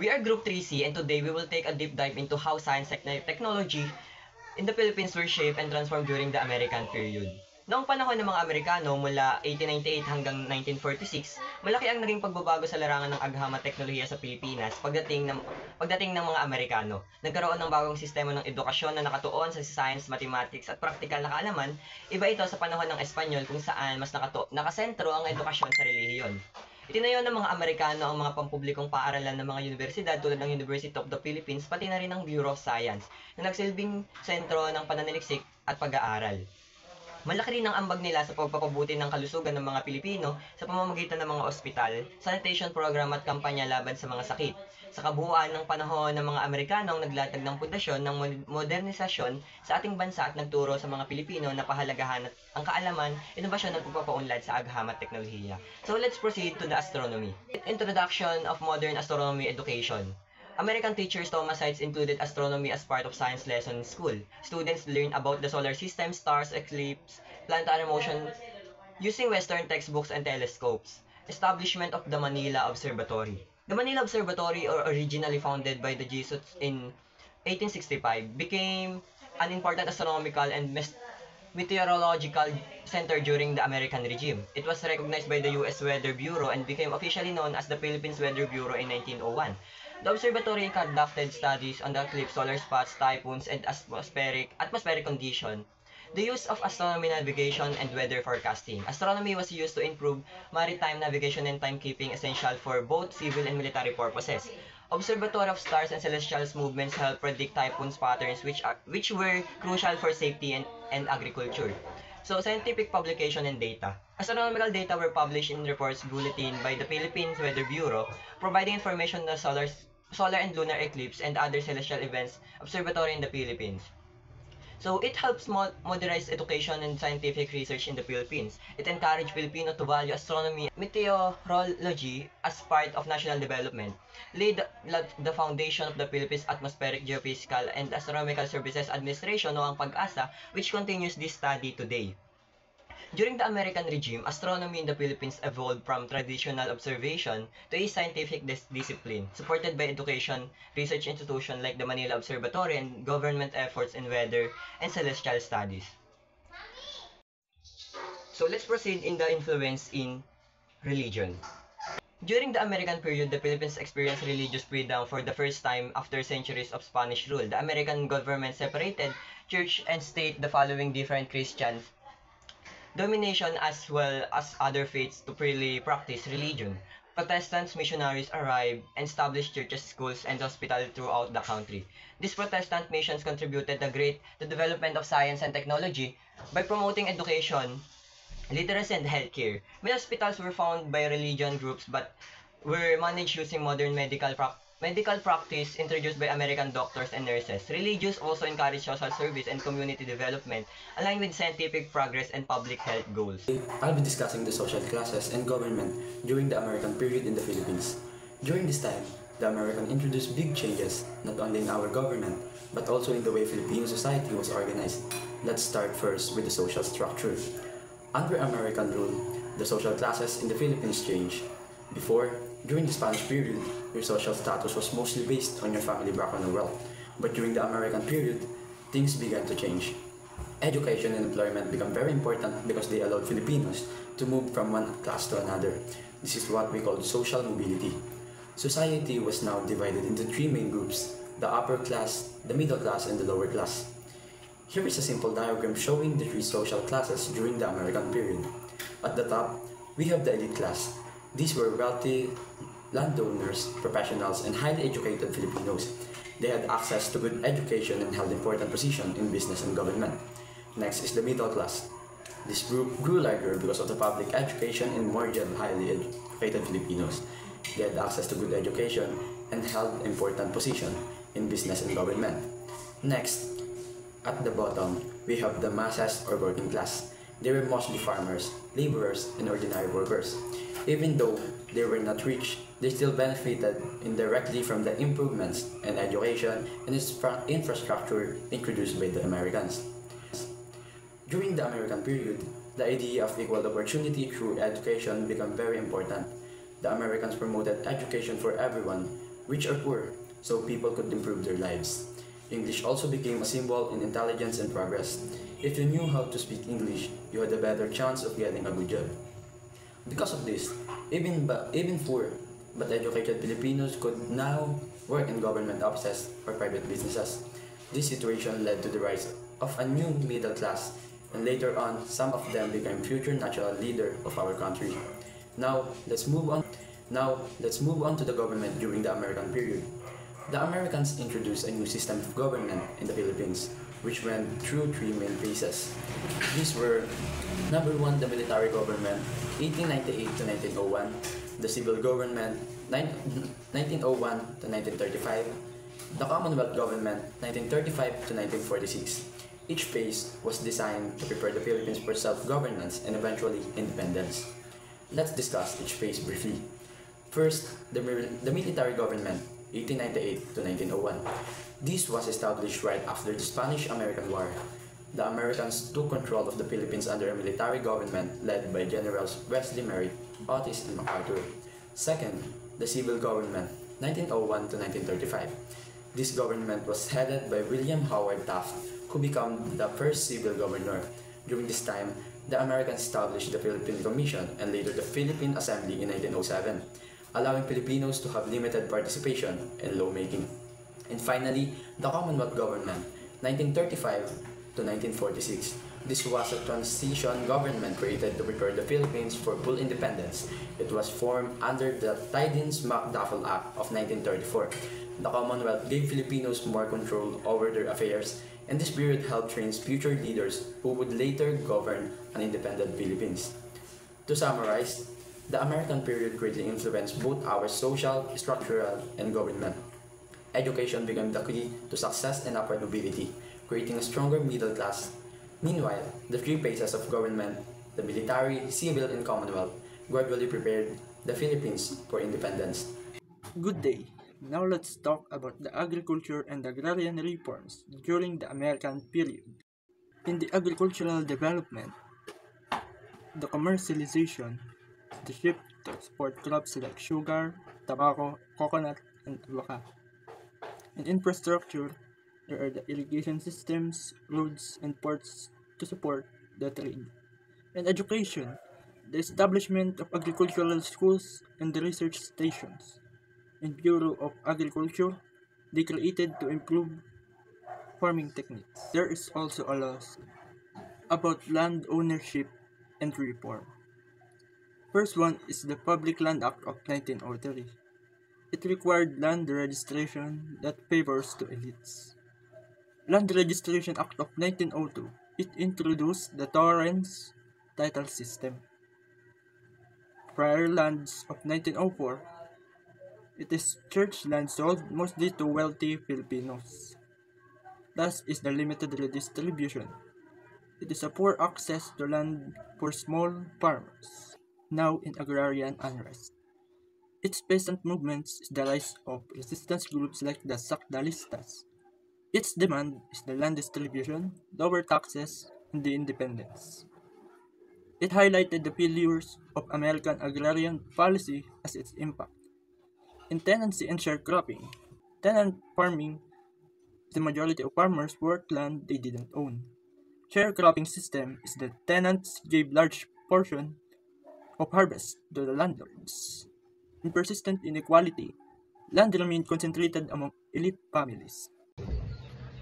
We are Group 3C and today we will take a deep dive into how science and technology in the Philippines were shaped and transformed during the American period. Noong panahon ng mga Amerikano mula 1898 hanggang 1946, malaki ang naging pagbabago sa larangan ng agham at teknolohiya sa Pilipinas pagdating ng mga Amerikano. Nagkaroon ng bagong sistema ng edukasyon na nakatuon sa science, mathematics at practical na kaalaman. Iba ito sa panahon ng Espanyol kung saan mas nakasentro ang edukasyon sa relihiyon. Itinayo ng mga Amerikano ang mga pampublikong paaralan ng mga universidad tulad ng University of the Philippines pati na rin ang Bureau of Science na nagsilbing sentro ng pananaliksik at pag-aaral. Malaki rin ang ambag nila sa pagpapabuti ng kalusugan ng mga Pilipino sa pamamagitan ng mga ospital, sanitation program at kampanya laban sa mga sakit. Sa kabuuan ng panahon ng mga Amerikano ang naglatag ng pundasyon ng modernisasyon sa ating bansa at nagturo sa mga Pilipino na pahalagahan ang kaalaman, inobasyon at pagpapaunlad sa agham at teknolohiya. So let's proceed to the astronomy. Introduction of modern astronomy education. American teachers Thomas Seitz included astronomy as part of science lesson in school. Students learn about the solar system, stars, eclipses, planetary motion using Western textbooks and telescopes. Establishment of the Manila Observatory. The Manila Observatory, originally founded by the Jesuits in 1865, became an important astronomical and meteorological center during the American regime. It was recognized by the U.S. Weather Bureau and became officially known as the Philippines Weather Bureau in 1901. The observatory conducted studies on the eclipse, solar spots, typhoons, and atmospheric condition. The use of astronomy navigation and weather forecasting. Astronomy was used to improve maritime navigation and timekeeping, essential for both civil and military purposes. Observatory of stars and celestial movements help predict typhoons patterns which were crucial for safety and agriculture. So, scientific publication and data. Astronomical data were published in reports bulletin by the Philippines Weather Bureau, providing information on the solar and lunar eclipse and other celestial events observatory in the Philippines. So, it helps modernize education and scientific research in the Philippines. It encouraged Filipinos to value astronomy and meteorology as part of national development. Laid the foundation of the Philippines Atmospheric, Geophysical, and Astronomical Services Administration o ang PAG-ASA, which continues this study today. During the American regime, astronomy in the Philippines evolved from traditional observation to a scientific discipline, supported by education, research institutions like the Manila Observatory and government efforts in weather and celestial studies. So let's proceed in the influence in religion. During the American period, the Philippines experienced religious freedom for the first time after centuries of Spanish rule. The American government separated church and state, the following different Christian domination as well as other faiths to freely practice religion. Protestant missionaries arrived and established churches, schools, and hospitals throughout the country. These Protestant missions contributed the development of science and technology by promoting education, literacy, and healthcare. Many hospitals were founded by religion groups but were managed using modern medical practice introduced by American doctors and nurses. Religious also encourage social service and community development, aligned with scientific progress and public health goals. I'll be discussing the social classes and government during the American period in the Philippines. During this time, the American introduced big changes, not only in our government, but also in the way Filipino society was organized. Let's start first with the social structure. Under American rule, the social classes in the Philippines changed. Before, during the Spanish period, your social status was mostly based on your family background and wealth. But during the American period, things began to change. Education and employment became very important because they allowed Filipinos to move from one class to another. This is what we call social mobility. Society was now divided into three main groups: the upper class, the middle class, and the lower class. Here is a simple diagram showing the three social classes during the American period. At the top, we have the elite class. These were wealthy landowners, professionals, and highly educated Filipinos. They had access to good education and held important positions in business and government. Next is the middle class. This group grew larger because of the public education and more highly educated Filipinos. They had access to good education and held important positions in business and government. Next, at the bottom, we have the masses or working class. They were mostly farmers, laborers, and ordinary workers. Even though they were not rich, they still benefited indirectly from the improvements in education and infrastructure introduced by the Americans. During the American period, the idea of equal opportunity through education became very important. The Americans promoted education for everyone, rich or poor, so people could improve their lives. English also became a symbol in intelligence and progress. If you knew how to speak English, you had a better chance of getting a good job. Because of this, even poor but educated Filipinos could now work in government offices or private businesses. This situation led to the rise of a new middle class, and later on, some of them became future national leader of our country. Now, let's move on. Now, let's move on to the government during the American period. The Americans introduced a new system of government in the Philippines, which went through three main phases. These were number one, the military government, 1898 to 1901, the civil government, 1901 to 1935, the Commonwealth government, 1935 to 1946. Each phase was designed to prepare the Philippines for self-governance and eventually independence. Let's discuss each phase briefly. First, the military government, 1898 to 1901. This was established right after the Spanish-American War. The Americans took control of the Philippines under a military government led by Generals Wesley Merritt, Otis, and MacArthur. Second, the civil government, 1901 to 1935. This government was headed by William Howard Taft, who became the first civil governor. During this time, the Americans established the Philippine Commission and later the Philippine Assembly in 1907, allowing Filipinos to have limited participation in lawmaking. And finally, the Commonwealth government, 1935 to 1946. This was a transition government created to prepare the Philippines for full independence. It was formed under the Tidings-McDuffie Act of 1934. The Commonwealth gave Filipinos more control over their affairs, and this period helped train future leaders who would later govern an independent Philippines. To summarize, the American period greatly influenced both our social, structural, and government. Education became the key to success and upward mobility, creating a stronger middle class. Meanwhile, the three phases of government, the military, civil, and commonwealth, gradually prepared the Philippines for independence. Good day. Now let's talk about the agriculture and agrarian reforms during the American period. In the agricultural development, the commercialization, the shift to export crops like sugar, tobacco, coconut, and avocado. In infrastructure, there are the irrigation systems, roads, and ports to support the trade. In education, the establishment of agricultural schools and the research stations. In Bureau of Agriculture, they created to improve farming techniques. There is also a law about land ownership and reform. First one is the Public Land Act of 1903. It required land registration that favors to elites. Land Registration Act of 1902. It introduced the Torrens title system. Prior lands of 1904. It is church land sold mostly to wealthy Filipinos. Thus is the limited redistribution. It is a poor access to land for small farmers. Now in agrarian unrest. Its peasant movements is the rise of resistance groups like the Sakdalistas. Its demand is the land distribution, lower taxes, and the independence. It highlighted the failures of American agrarian policy as its impact. In tenancy and sharecropping, tenant farming, the majority of farmers worked land they didn't own. Sharecropping system is the tenants gave large portion of harvest to the landlords. In persistent inequality, land remained concentrated among elite families.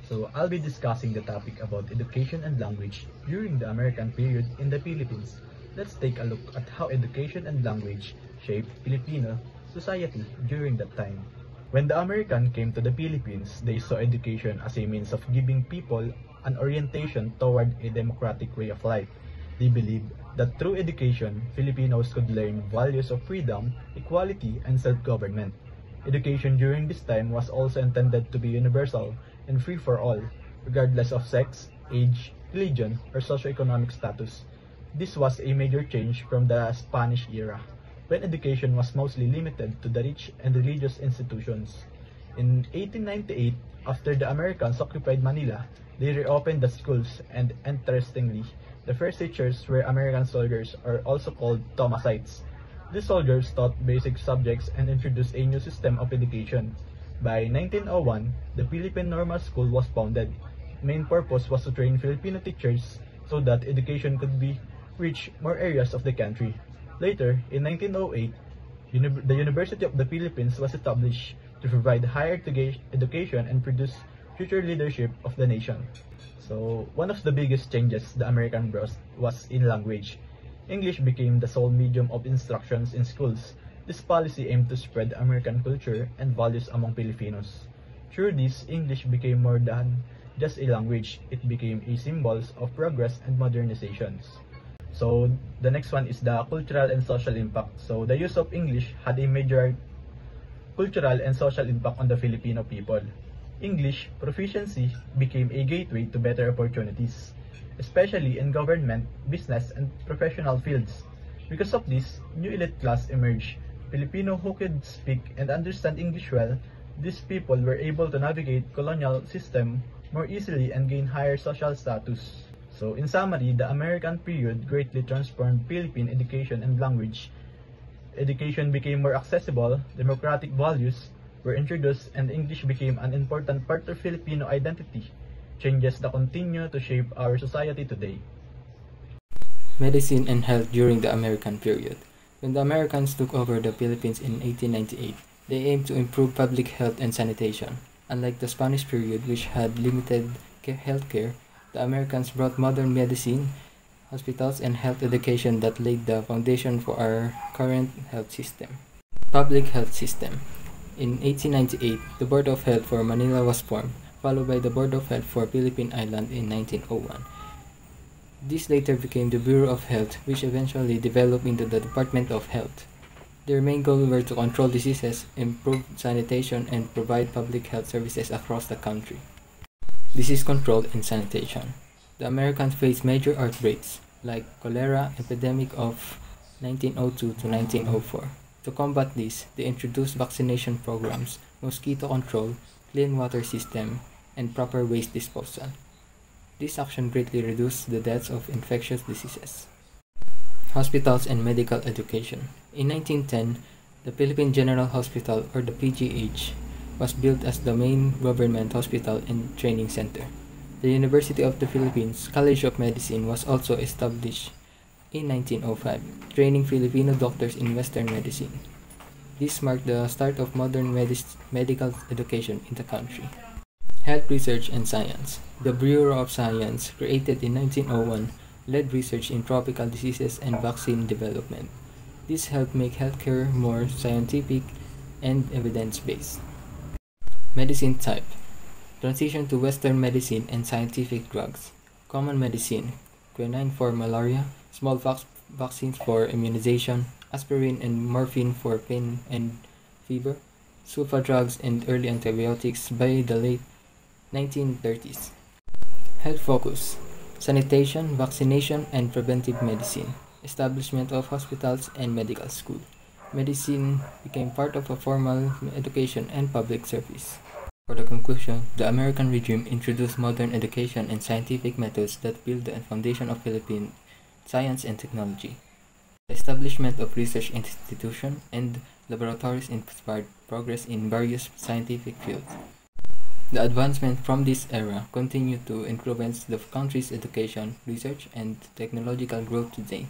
So I'll be discussing the topic about education and language during the American period in the Philippines. Let's take a look at how education and language shaped Filipino society during that time. When the American came to the Philippines, they saw education as a means of giving people an orientation toward a democratic way of life. They believed that through education, Filipinos could learn values of freedom, equality, and self-government. Education during this time was also intended to be universal and free for all, regardless of sex, age, religion, or socioeconomic status. This was a major change from the Spanish era, when education was mostly limited to the rich and religious institutions. In 1898, after the Americans occupied Manila, they reopened the schools, and interestingly, the first teachers were American soldiers, or also called Thomasites. These soldiers taught basic subjects and introduced a new system of education. By 1901, the Philippine Normal School was founded. Its main purpose was to train Filipino teachers so that education could reach more areas of the country. Later, in 1908, the University of the Philippines was established to provide higher education and produce future leadership of the nation. So, one of the biggest changes the American brought was in language. English became the sole medium of instructions in schools. This policy aimed to spread American culture and values among Filipinos. Through this, English became more than just a language. It became a symbol of progress and modernizations. So, the next one is the cultural and social impact. So, the use of English had a major cultural and social impact on the Filipino people. English proficiency became a gateway to better opportunities, especially in government, business, and professional fields. Because of this, new elite class emerged. Filipino who could speak and understand English well, these people were able to navigate colonial system more easily and gain higher social status. So in summary, the American period greatly transformed Philippine education and language. Education became more accessible, democratic values were introduced, and English became an important part of Filipino identity, changes that continue to shape our society today. Medicine and health during the American period. When the Americans took over the Philippines in 1898, they aimed to improve public health and sanitation. Unlike the Spanish period, which had limited healthcare, the Americans brought modern medicine, hospitals, and health education that laid the foundation for our current health system. Public health system. In 1898, the Board of Health for Manila was formed, followed by the Board of Health for Philippine Island in 1901. This later became the Bureau of Health, which eventually developed into the Department of Health. Their main goals were to control diseases, improve sanitation, and provide public health services across the country. Disease control and sanitation. The Americans faced major outbreaks, like cholera epidemic of 1902 to 1904. To combat this, they introduced vaccination programs, mosquito control, clean water system, and proper waste disposal. This action greatly reduced the deaths of infectious diseases. Hospitals and medical education. In 1910, the Philippine General Hospital, or the PGH, was built as the main government hospital and training center. The University of the Philippines College of Medicine was also established in 1905, training Filipino doctors in Western medicine. This marked the start of modern medical education in the country. Health research and science. The Bureau of Science, created in 1901, led research in tropical diseases and vaccine development. This helped make healthcare more scientific and evidence-based. Medicine type. Transition to Western medicine and scientific drugs. Common medicine. Quinine for malaria, smallpox vaccines for immunization, aspirin and morphine for pain and fever, sulfa drugs and early antibiotics by the late 1930s. Health focus. Sanitation, vaccination, and preventive medicine. Establishment of hospitals and medical school. Medicine became part of a formal education and public service. For the conclusion, the American regime introduced modern education and scientific methods that built the foundation of Philippine science and technology. The establishment of research institutions and laboratories inspired progress in various scientific fields. The advancements from this era continue to influence the country's education, research, and technological growth today.